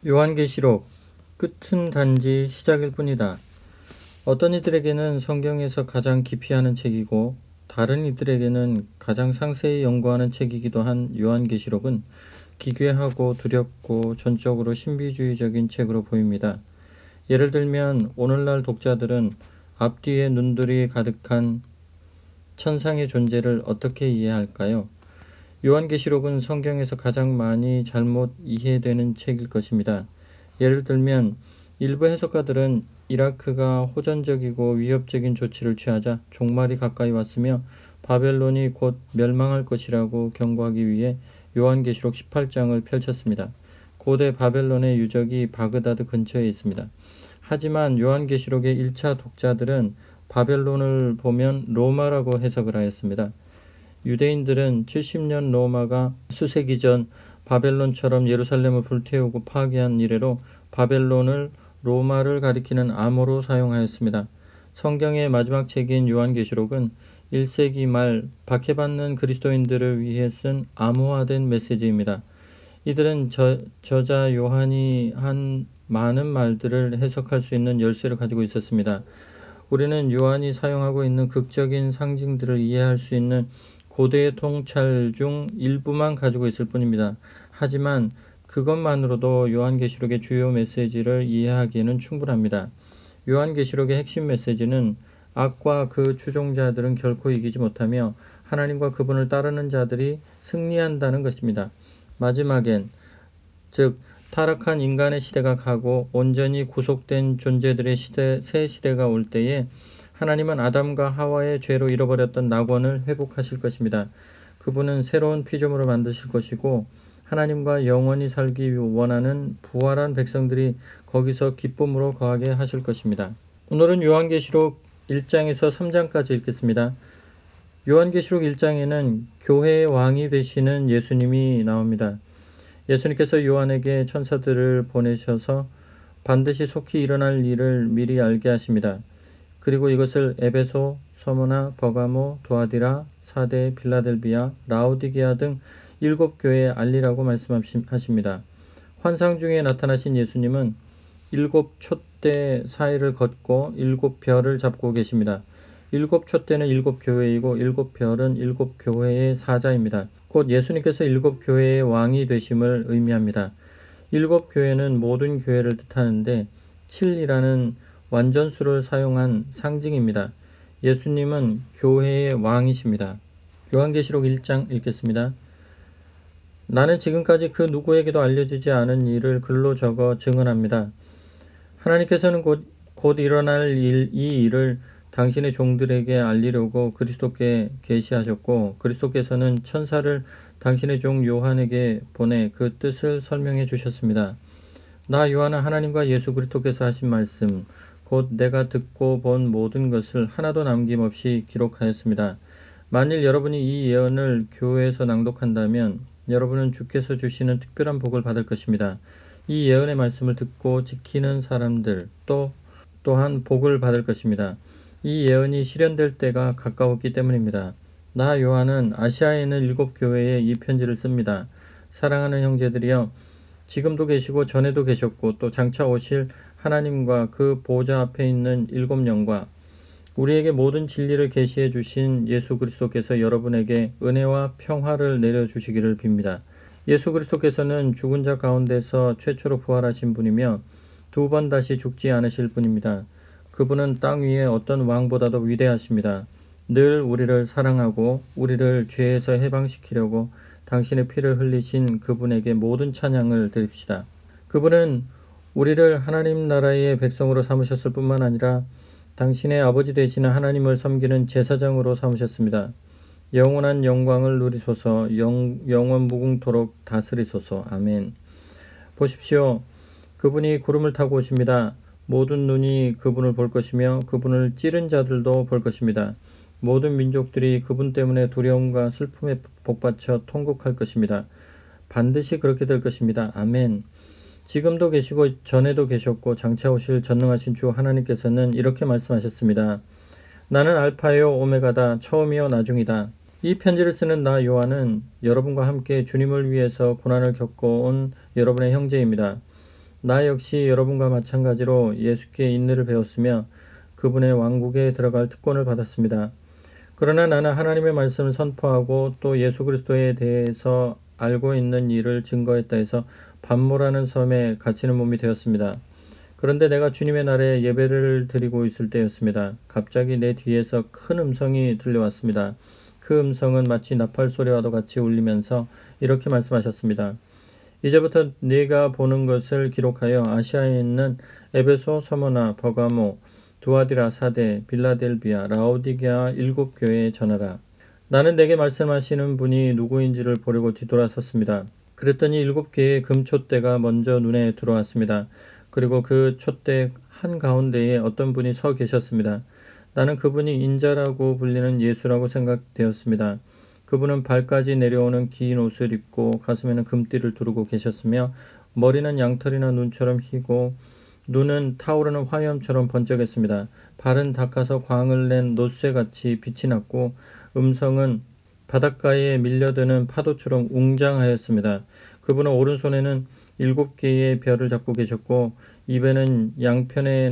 요한계시록 끝은 단지 시작일 뿐이다. 어떤 이들에게는 성경에서 가장 깊이 하는 책이고 다른 이들에게는 가장 상세히 연구하는 책이기도 한 요한계시록은 기괴하고 두렵고 전적으로 신비주의적인 책으로 보입니다. 예를 들면 오늘날 독자들은 앞뒤에 눈들이 가득한 천상의 존재를 어떻게 이해할까요? 요한계시록은 성경에서 가장 많이 잘못 이해되는 책일 것입니다. 예를 들면 일부 해석가들은 이라크가 호전적이고 위협적인 조치를 취하자 종말이 가까이 왔으며 바벨론이 곧 멸망할 것이라고 경고하기 위해 요한계시록 18장을 펼쳤습니다. 고대 바벨론의 유적이 바그다드 근처에 있습니다. 하지만 요한계시록의 1차 독자들은 바벨론을 보면 로마라고 해석을 하였습니다. 유대인들은 70년 로마가 수세기 전 바벨론처럼 예루살렘을 불태우고 파괴한 이래로 바벨론을 로마를 가리키는 암호로 사용하였습니다. 성경의 마지막 책인 요한계시록은 1세기 말 박해받는 그리스도인들을 위해 쓴 암호화된 메시지입니다. 이들은 저자 요한이 한 많은 말들을 해석할 수 있는 열쇠를 가지고 있었습니다. 우리는 요한이 사용하고 있는 극적인 상징들을 이해할 수 있는 고대의 통찰 중 일부만 가지고 있을 뿐입니다. 하지만 그것만으로도 요한계시록의 주요 메시지를 이해하기에는 충분합니다. 요한계시록의 핵심 메시지는 악과 그 추종자들은 결코 이기지 못하며 하나님과 그분을 따르는 자들이 승리한다는 것입니다. 마지막엔, 즉 타락한 인간의 시대가 가고 온전히 구속된 존재들의 새 시대가 올 때에 하나님은 아담과 하와의 죄로 잃어버렸던 낙원을 회복하실 것입니다. 그분은 새로운 피조물을 만드실 것이고 하나님과 영원히 살기 원하는 부활한 백성들이 거기서 기쁨으로 거하게 하실 것입니다. 오늘은 요한계시록 1장에서 3장까지 읽겠습니다. 요한계시록 1장에는 교회의 왕이 되시는 예수님이 나옵니다. 예수님께서 요한에게 천사들을 보내셔서 반드시 속히 일어날 일을 미리 알게 하십니다. 그리고 이것을 에베소, 서머나, 버가모, 도아디라, 사데, 빌라델비아, 라오디게아 등 7교회에 알리라고 말씀하십니다. 환상 중에 나타나신 예수님은 7 촛대 사이를 걷고 7 별을 잡고 계십니다. 7 촛대는 7 교회이고 7 별은 7 교회의 사자입니다. 곧 예수님께서 7 교회의 왕이 되심을 의미합니다. 7 교회는 모든 교회를 뜻하는데 7이라는 완전수를 사용한 상징입니다. 예수님은 교회의 왕이십니다. 요한계시록 1장 읽겠습니다. 나는 지금까지 그 누구에게도 알려지지 않은 일을 글로 적어 증언합니다. 하나님께서는 곧 일어날 이 일을 당신의 종들에게 알리려고 그리스도께 계시하셨고 그리스도께서는 천사를 당신의 종 요한에게 보내 그 뜻을 설명해 주셨습니다. 나 요한은 하나님과 예수 그리스도께서 하신 말씀 곧 내가 듣고 본 모든 것을 하나도 남김없이 기록하였습니다. 만일 여러분이 이 예언을 교회에서 낭독한다면 여러분은 주께서 주시는 특별한 복을 받을 것입니다. 이 예언의 말씀을 듣고 지키는 사람들 또한 복을 받을 것입니다. 이 예언이 실현될 때가 가까웠기 때문입니다. 나 요한은 아시아에 있는 7 교회에 이 편지를 씁니다. 사랑하는 형제들이여, 지금도 계시고 전에도 계셨고 또 장차 오실 하나님과 그 보좌 앞에 있는 7 영과 우리에게 모든 진리를 계시해 주신 예수 그리스도께서 여러분에게 은혜와 평화를 내려주시기를 빕니다. 예수 그리스도께서는 죽은 자 가운데서 최초로 부활하신 분이며 2번 다시 죽지 않으실 분입니다. 그분은 땅 위에 어떤 왕보다도 위대하십니다. 늘 우리를 사랑하고 우리를 죄에서 해방시키려고 당신의 피를 흘리신 그분에게 모든 찬양을 드립시다. 그분은 우리를 하나님 나라의 백성으로 삼으셨을 뿐만 아니라 당신의 아버지 되시는 하나님을 섬기는 제사장으로 삼으셨습니다. 영원한 영광을 누리소서. 영원 무궁토록 다스리소서. 아멘. 보십시오. 그분이 구름을 타고 오십니다. 모든 눈이 그분을 볼 것이며 그분을 찌른 자들도 볼 것입니다. 모든 민족들이 그분 때문에 두려움과 슬픔에 복받쳐 통곡할 것입니다. 반드시 그렇게 될 것입니다. 아멘. 지금도 계시고 전에도 계셨고 장차 오실 전능하신 주 하나님께서는 이렇게 말씀하셨습니다. 나는 알파요 오메가다, 처음이요 나중이다. 이 편지를 쓰는 나 요한은 여러분과 함께 주님을 위해서 고난을 겪어온 여러분의 형제입니다. 나 역시 여러분과 마찬가지로 예수께 인내를 배웠으며 그분의 왕국에 들어갈 특권을 받았습니다. 그러나 나는 하나님의 말씀을 선포하고 또 예수 그리스도에 대해서 알고 있는 일을 증거했다 해서 반모라는 섬에 갇히는 몸이 되었습니다. 그런데 내가 주님의 날에 예배를 드리고 있을 때였습니다. 갑자기 내 뒤에서 큰 음성이 들려왔습니다. 그 음성은 마치 나팔 소리와도 같이 울리면서 이렇게 말씀하셨습니다. 이제부터 네가 보는 것을 기록하여 아시아에 있는 에베소, 서머나, 버가모, 두아디라, 사데, 빌라델비아, 라오디게아 7교회에 전하라. 나는 내게 말씀하시는 분이 누구인지를 보려고 뒤돌아섰습니다. 그랬더니 7개의 금촛대가 먼저 눈에 들어왔습니다. 그리고 그 촛대 한가운데에 어떤 분이 서 계셨습니다. 나는 그분이 인자라고 불리는 예수라고 생각되었습니다. 그분은 발까지 내려오는 긴 옷을 입고 가슴에는 금띠를 두르고 계셨으며 머리는 양털이나 눈처럼 희고 눈은 타오르는 화염처럼 번쩍했습니다. 발은 닦아서 광을 낸 노쇠같이 빛이 났고 음성은 바닷가에 밀려드는 파도처럼 웅장하였습니다. 그분은 오른손에는 7개의 별을 잡고 계셨고 입에는 양편에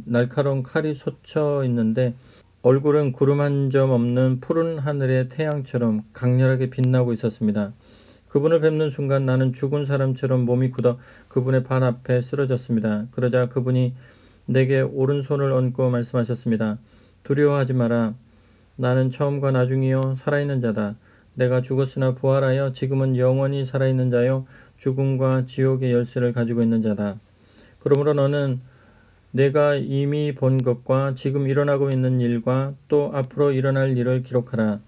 날카로운 칼이 솟쳐 있는데 얼굴은 구름 한 점 없는 푸른 하늘의 태양처럼 강렬하게 빛나고 있었습니다. 그분을 뵙는 순간 나는 죽은 사람처럼 몸이 굳어 그분의 발 앞에 쓰러졌습니다. 그러자 그분이 내게 오른손을 얹고 말씀하셨습니다. 두려워하지 마라. 나는 처음과 나중이요 살아있는 자다. 내가 죽었으나 부활하여 지금은 영원히 살아있는 자요 죽음과 지옥의 열쇠를 가지고 있는 자다. 그러므로 너는 내가 이미 본 것과 지금 일어나고 있는 일과 또 앞으로 일어날 일을 기록하라.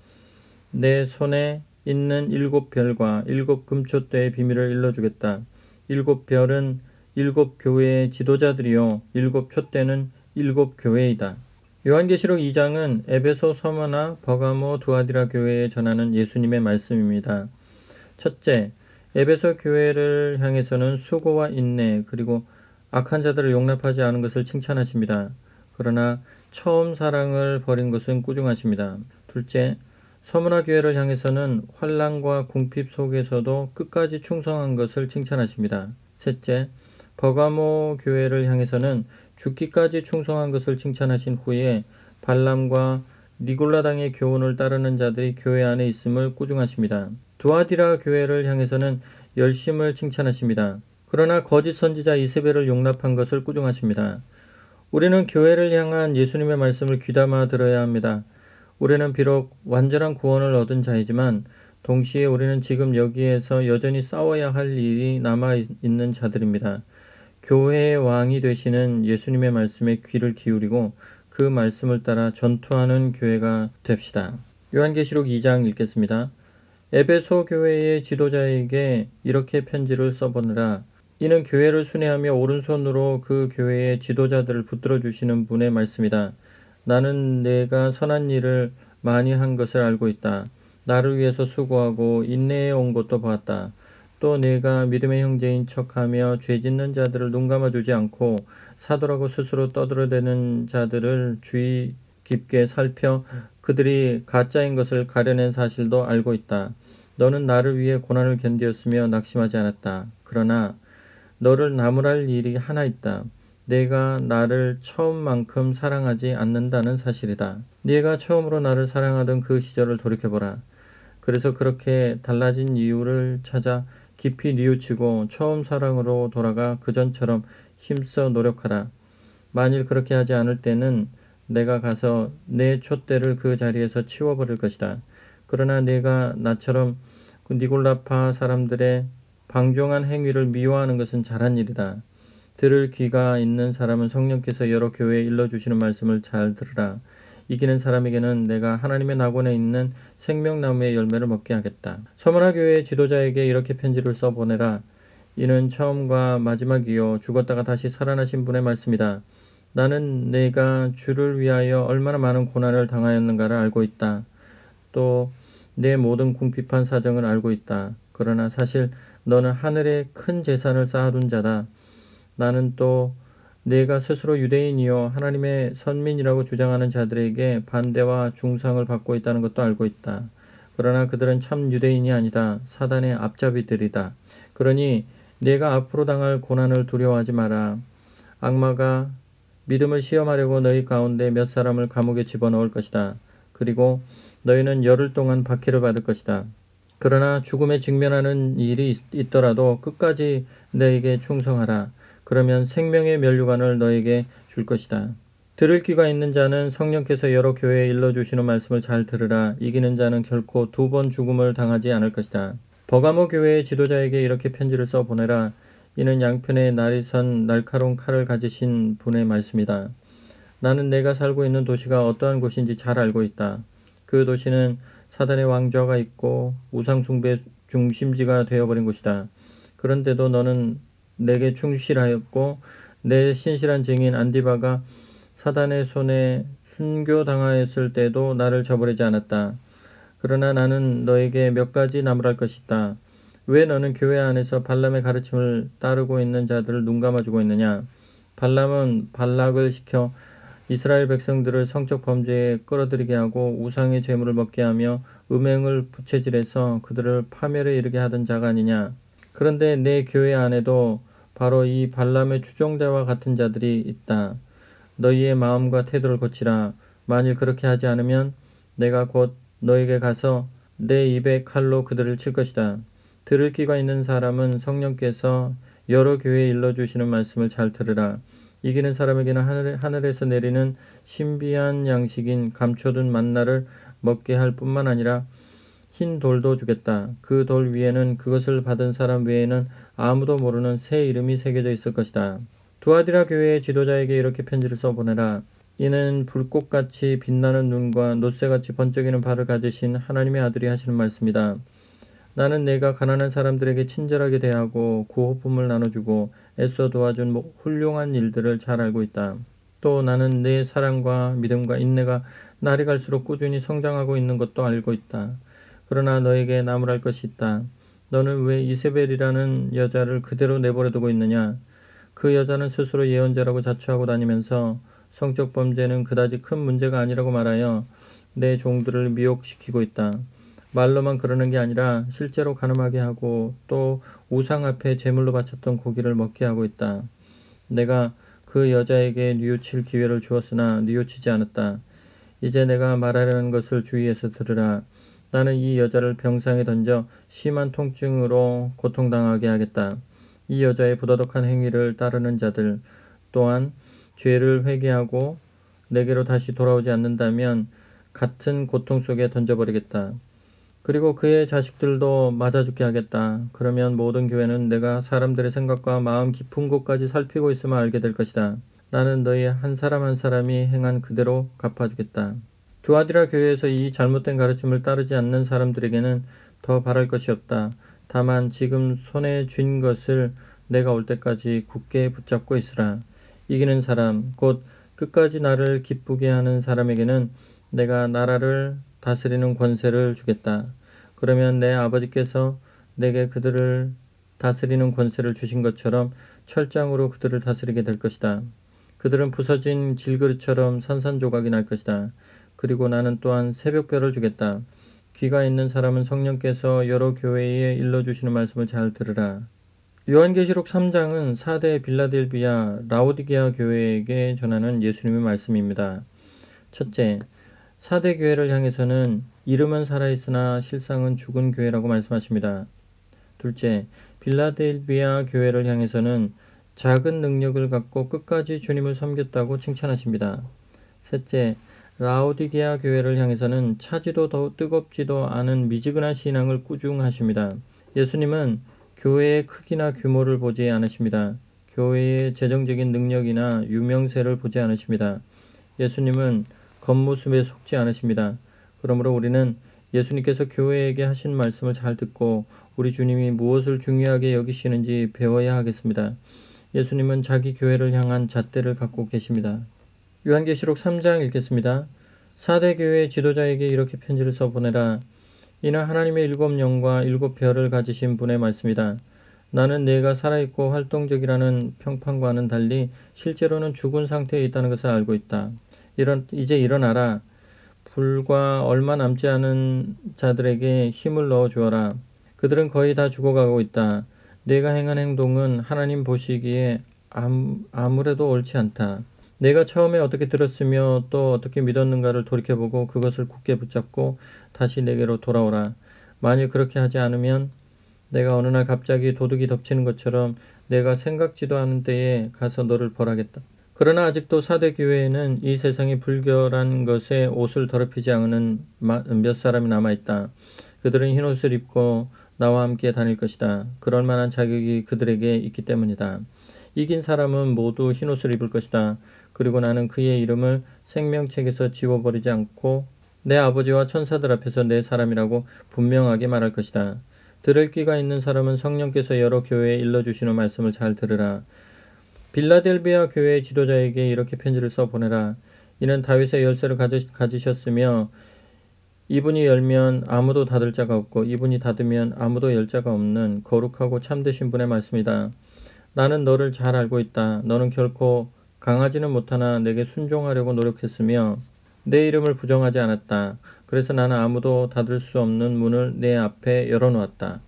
내 손에 있는 7별과 7금촛대의 비밀을 일러주겠다. 7별은 7교회의 지도자들이요 7촛대는 7교회이다. 요한계시록 2장은 에베소, 서머나, 버가모, 두아디라 교회에 전하는 예수님의 말씀입니다. 첫째, 에베소 교회를 향해서는 수고와 인내 그리고 악한 자들을 용납하지 않은 것을 칭찬하십니다. 그러나 처음 사랑을 버린 것은 꾸중하십니다. 둘째, 서머나 교회를 향해서는 환난과 궁핍 속에서도 끝까지 충성한 것을 칭찬하십니다. 셋째, 버가모 교회를 향해서는 죽기까지 충성한 것을 칭찬하신 후에 발람과 니골라당의 교훈을 따르는 자들이 교회 안에 있음을 꾸중하십니다. 두아디라 교회를 향해서는 열심을 칭찬하십니다. 그러나 거짓 선지자 이세벨을 용납한 것을 꾸중하십니다. 우리는 교회를 향한 예수님의 말씀을 귀담아 들어야 합니다. 우리는 비록 완전한 구원을 얻은 자이지만 동시에 우리는 지금 여기에서 여전히 싸워야 할 일이 남아있는 자들입니다. 교회의 왕이 되시는 예수님의 말씀에 귀를 기울이고 그 말씀을 따라 전투하는 교회가 됩시다. 요한계시록 2장 읽겠습니다. 에베소 교회의 지도자에게 이렇게 편지를 써보느라. 이는 교회를 순회하며 오른손으로 그 교회의 지도자들을 붙들어 주시는 분의 말씀이다. 나는 내가 선한 일을 많이 한 것을 알고 있다. 나를 위해서 수고하고 인내해 온 것도 보았다. 또 내가 믿음의 형제인 척하며 죄 짓는 자들을 눈감아 주지 않고 사도라고 스스로 떠들어대는 자들을 주의 깊게 살펴 그들이 가짜인 것을 가려낸 사실도 알고 있다. 너는 나를 위해 고난을 견디었으며 낙심하지 않았다. 그러나 너를 나무랄 일이 하나 있다. 내가 나를 처음만큼 사랑하지 않는다는 사실이다. 네가 처음으로 나를 사랑하던 그 시절을 돌이켜보라. 그래서 그렇게 달라진 이유를 찾아 깊이 뉘우치고 처음 사랑으로 돌아가 그전처럼 힘써 노력하라. 만일 그렇게 하지 않을 때는 내가 가서 내 촛대를 그 자리에서 치워버릴 것이다. 그러나 네가 나처럼 그 니골라파 사람들의 방종한 행위를 미워하는 것은 잘한 일이다. 들을 귀가 있는 사람은 성령께서 여러 교회에 일러주시는 말씀을 잘 들으라. 이기는 사람에게는 내가 하나님의 낙원에 있는 생명나무의 열매를 먹게 하겠다. 서머나 교회의 지도자에게 이렇게 편지를 써보내라. 이는 처음과 마지막이요 죽었다가 다시 살아나신 분의 말씀이다. 나는 내가 주를 위하여 얼마나 많은 고난을 당하였는가를 알고 있다. 또 내 모든 궁핍한 사정을 알고 있다. 그러나 사실 너는 하늘에 큰 재산을 쌓아둔 자다. 나는 또 내가 스스로 유대인이요 하나님의 선민이라고 주장하는 자들에게 반대와 중상을 받고 있다는 것도 알고 있다. 그러나 그들은 참 유대인이 아니다. 사단의 앞잡이들이다. 그러니 네가 앞으로 당할 고난을 두려워하지 마라. 악마가 믿음을 시험하려고 너희 가운데 몇 사람을 감옥에 집어넣을 것이다. 그리고 너희는 열흘 동안 박해를 받을 것이다. 그러나 죽음에 직면하는 일이 있더라도 끝까지 너에게 충성하라. 그러면 생명의 면류관을 너에게 줄 것이다. 들을 귀가 있는 자는 성령께서 여러 교회에 일러주시는 말씀을 잘 들으라. 이기는 자는 결코 2번 죽음을 당하지 않을 것이다. 버가모 교회의 지도자에게 이렇게 편지를 써 보내라. 이는 양편에 날이 선 날카로운 칼을 가지신 분의 말씀이다. 나는 내가 살고 있는 도시가 어떠한 곳인지 잘 알고 있다. 그 도시는 사단의 왕좌가 있고 우상숭배 중심지가 되어버린 곳이다. 그런데도 너는 내게 충실하였고 내 신실한 증인 안디바가 사단의 손에 순교당하였을 때도 나를 저버리지 않았다. 그러나 나는 너에게 몇 가지 나무랄 것이 있다. 왜 너는 교회 안에서 발람의 가르침을 따르고 있는 자들을 눈감아주고 있느냐? 발람은 발락을 시켜 이스라엘 백성들을 성적 범죄에 끌어들이게 하고 우상의 제물을 먹게 하며 음행을 부채질해서 그들을 파멸에 이르게 하던 자가 아니냐. 그런데 내 교회 안에도 바로 이 발람의 추종자와 같은 자들이 있다. 너희의 마음과 태도를 고치라. 만일 그렇게 하지 않으면 내가 곧 너에게 가서 내 입에 칼로 그들을 칠 것이다. 들을 귀가 있는 사람은 성령께서 여러 교회에 일러주시는 말씀을 잘 들으라. 이기는 사람에게는 하늘에서 내리는 신비한 양식인 감춰둔 만나를 먹게 할 뿐만 아니라 흰 돌도 주겠다. 그 돌 위에는 그것을 받은 사람 외에는 아무도 모르는 새 이름이 새겨져 있을 것이다. 두아디라 교회의 지도자에게 이렇게 편지를 써보내라. 이는 불꽃같이 빛나는 눈과 놋새같이 번쩍이는 발을 가지신 하나님의 아들이 하시는 말씀이다. 나는 내가 가난한 사람들에게 친절하게 대하고 구호품을 나눠주고 애써 도와준 훌륭한 일들을 잘 알고 있다. 또 나는 내 사랑과 믿음과 인내가 날이 갈수록 꾸준히 성장하고 있는 것도 알고 있다. 그러나 너에게 나무랄 것이 있다. 너는 왜 이세벨이라는 여자를 그대로 내버려두고 있느냐? 그 여자는 스스로 예언자라고 자처하고 다니면서 성적 범죄는 그다지 큰 문제가 아니라고 말하여 내 종들을 미혹시키고 있다. 말로만 그러는 게 아니라 실제로 가늠하게 하고 또 우상 앞에 제물로 바쳤던 고기를 먹게 하고 있다. 내가 그 여자에게 뉘우칠 기회를 주었으나 뉘우치지 않았다. 이제 내가 말하려는 것을 주의해서 들으라. 나는 이 여자를 병상에 던져 심한 통증으로 고통당하게 하겠다. 이 여자의 부도덕한 행위를 따르는 자들 또한 죄를 회개하고 내게로 다시 돌아오지 않는다면 같은 고통 속에 던져버리겠다. 그리고 그의 자식들도 맞아 죽게 하겠다. 그러면 모든 교회는 내가 사람들의 생각과 마음 깊은 곳까지 살피고 있음을 알게 될 것이다. 나는 너희 한 사람 한 사람이 행한 그대로 갚아주겠다. 두아디라 교회에서 이 잘못된 가르침을 따르지 않는 사람들에게는 더 바랄 것이 없다. 다만 지금 손에 쥔 것을 내가 올 때까지 굳게 붙잡고 있으라. 이기는 사람, 곧 끝까지 나를 기쁘게 하는 사람에게는 내가 나라를 다스리는 권세를 주겠다. 그러면 내 아버지께서 내게 그들을 다스리는 권세를 주신 것처럼 철장으로 그들을 다스리게 될 것이다. 그들은 부서진 질그릇처럼 산산조각이 날 것이다. 그리고 나는 또한 새벽별을 주겠다. 귀가 있는 사람은 성령께서 여러 교회에 일러주시는 말씀을 잘 들으라. 요한계시록 3장은 4대 빌라델비아 라오디게아 교회에게 전하는 예수님의 말씀입니다. 첫째, 4대 교회를 향해서는 이름은 살아있으나 실상은 죽은 교회라고 말씀하십니다. 둘째, 빌라델비아 교회를 향해서는 작은 능력을 갖고 끝까지 주님을 섬겼다고 칭찬하십니다. 셋째, 라오디게아 교회를 향해서는 차지도 더 뜨겁지도 않은 미지근한 신앙을 꾸중하십니다. 예수님은 교회의 크기나 규모를 보지 않으십니다. 교회의 재정적인 능력이나 유명세를 보지 않으십니다. 예수님은 겉모습에 속지 않으십니다. 그러므로 우리는 예수님께서 교회에게 하신 말씀을 잘 듣고 우리 주님이 무엇을 중요하게 여기시는지 배워야 하겠습니다. 예수님은 자기 교회를 향한 잣대를 갖고 계십니다. 요한계시록 3장 읽겠습니다. 4대 교회 지도자에게 이렇게 편지를 써보내라. 이는 하나님의 7영과 7별을 가지신 분의 말씀이다. 나는 내가 살아있고 활동적이라는 평판과는 달리 실제로는 죽은 상태에 있다는 것을 알고 있다. 이제 일어나라. 불과 얼마 남지 않은 자들에게 힘을 넣어 주어라. 그들은 거의 다 죽어가고 있다. 내가 행한 행동은 하나님 보시기에 아무래도 옳지 않다. 내가 처음에 어떻게 들었으며 또 어떻게 믿었는가를 돌이켜보고 그것을 굳게 붙잡고 다시 내게로 돌아오라. 만일 그렇게 하지 않으면 내가 어느 날 갑자기 도둑이 덮치는 것처럼 내가 생각지도 않은 때에 가서 너를 벌하겠다. 그러나 아직도 사대 교회에는 이 세상이 불결한 것에 옷을 더럽히지 않은 몇 사람이 남아있다. 그들은 흰옷을 입고 나와 함께 다닐 것이다. 그럴 만한 자격이 그들에게 있기 때문이다. 이긴 사람은 모두 흰옷을 입을 것이다. 그리고 나는 그의 이름을 생명책에서 지워버리지 않고 내 아버지와 천사들 앞에서 내 사람이라고 분명하게 말할 것이다. 들을 귀가 있는 사람은 성령께서 여러 교회에 일러주시는 말씀을 잘 들으라. 빌라델비아 교회의 지도자에게 이렇게 편지를 써보내라. 이는 다윗의 열쇠를 가지셨으며 이분이 열면 아무도 닫을 자가 없고 이분이 닫으면 아무도 열 자가 없는 거룩하고 참되신 분의 말씀이다. 나는 너를 잘 알고 있다. 너는 결코 강하지는 못하나 내게 순종하려고 노력했으며 내 이름을 부정하지 않았다. 그래서 나는 아무도 닫을 수 없는 문을 내 앞에 열어놓았다.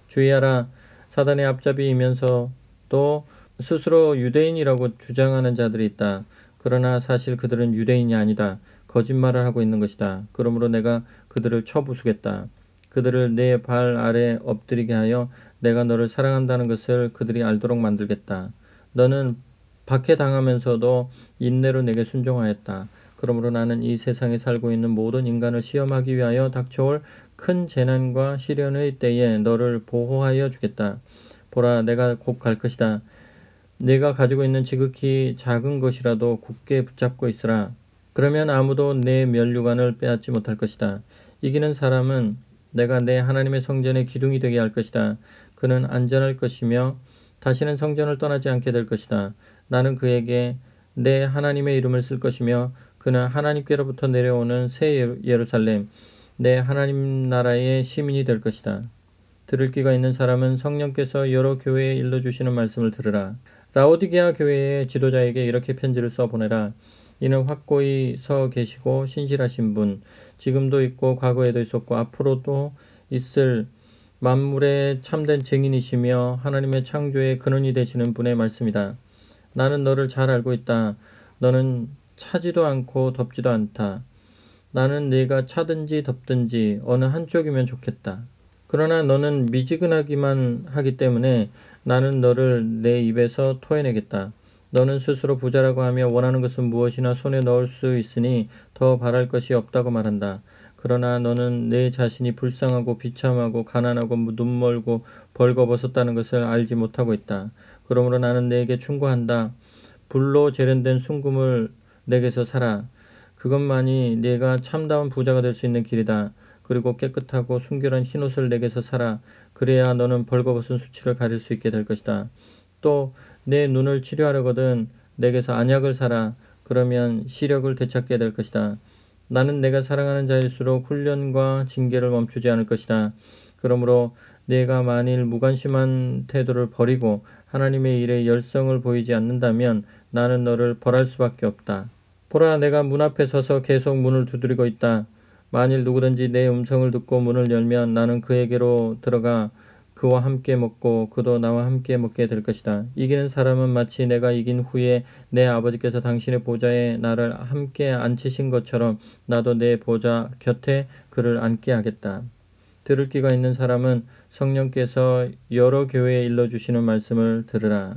주의하라. 사단의 앞잡이이면서 또 스스로 유대인이라고 주장하는 자들이 있다. 그러나 사실 그들은 유대인이 아니다. 거짓말을 하고 있는 것이다. 그러므로 내가 그들을 쳐부수겠다. 그들을 내 발 아래 엎드리게 하여 내가 너를 사랑한다는 것을 그들이 알도록 만들겠다. 너는 박해당하면서도 인내로 내게 순종하였다. 그러므로 나는 이 세상에 살고 있는 모든 인간을 시험하기 위하여 닥쳐올 큰 재난과 시련의 때에 너를 보호하여 주겠다. 보라, 내가 곧 갈 것이다. 내가 가지고 있는 지극히 작은 것이라도 굳게 붙잡고 있으라. 그러면 아무도 내 면류관을 빼앗지 못할 것이다. 이기는 사람은 내가 내 하나님의 성전의 기둥이 되게 할 것이다. 그는 안전할 것이며 다시는 성전을 떠나지 않게 될 것이다. 나는 그에게 내 하나님의 이름을 쓸 것이며 그는 하나님께로부터 내려오는 새 예루살렘, 내 하나님 나라의 시민이 될 것이다. 들을 귀가 있는 사람은 성령께서 여러 교회에 일러주시는 말씀을 들으라. 라오디게아 교회의 지도자에게 이렇게 편지를 써보내라. 이는 확고히 서 계시고 신실하신 분, 지금도 있고 과거에도 있었고 앞으로도 있을 만물의 참된 증인이시며 하나님의 창조의 근원이 되시는 분의 말씀이다. 나는 너를 잘 알고 있다. 너는 차지도 않고 덥지도 않다. 나는 네가 차든지 덥든지 어느 한쪽이면 좋겠다. 그러나 너는 미지근하기만 하기 때문에 나는 너를 내 입에서 토해내겠다. 너는 스스로 부자라고 하며 원하는 것은 무엇이나 손에 넣을 수 있으니 더 바랄 것이 없다고 말한다. 그러나 너는 내 자신이 불쌍하고 비참하고 가난하고 눈멀고 벌거벗었다는 것을 알지 못하고 있다. 그러므로 나는 네게 충고한다. 불로 재련된 순금을 내게서 사라. 그것만이 네가 참다운 부자가 될 수 있는 길이다. 그리고 깨끗하고 순결한 흰옷을 내게서 사라. 그래야 너는 벌거벗은 수치를 가릴 수 있게 될 것이다. 또 내 눈을 치료하려거든 내게서 안약을 사라. 그러면 시력을 되찾게 될 것이다. 나는 내가 사랑하는 자일수록 훈련과 징계를 멈추지 않을 것이다. 그러므로 네가 만일 무관심한 태도를 버리고 하나님의 일에 열성을 보이지 않는다면 나는 너를 벌할 수밖에 없다. 보라, 내가 문 앞에 서서 계속 문을 두드리고 있다. 만일 누구든지 내 음성을 듣고 문을 열면 나는 그에게로 들어가 그와 함께 먹고 그도 나와 함께 먹게 될 것이다. 이기는 사람은 마치 내가 이긴 후에 내 아버지께서 당신의 보좌에 나를 함께 앉히신 것처럼 나도 내 보좌 곁에 그를 앉게 하겠다. 들을 귀가 있는 사람은 성령께서 여러 교회에 일러주시는 말씀을 들으라.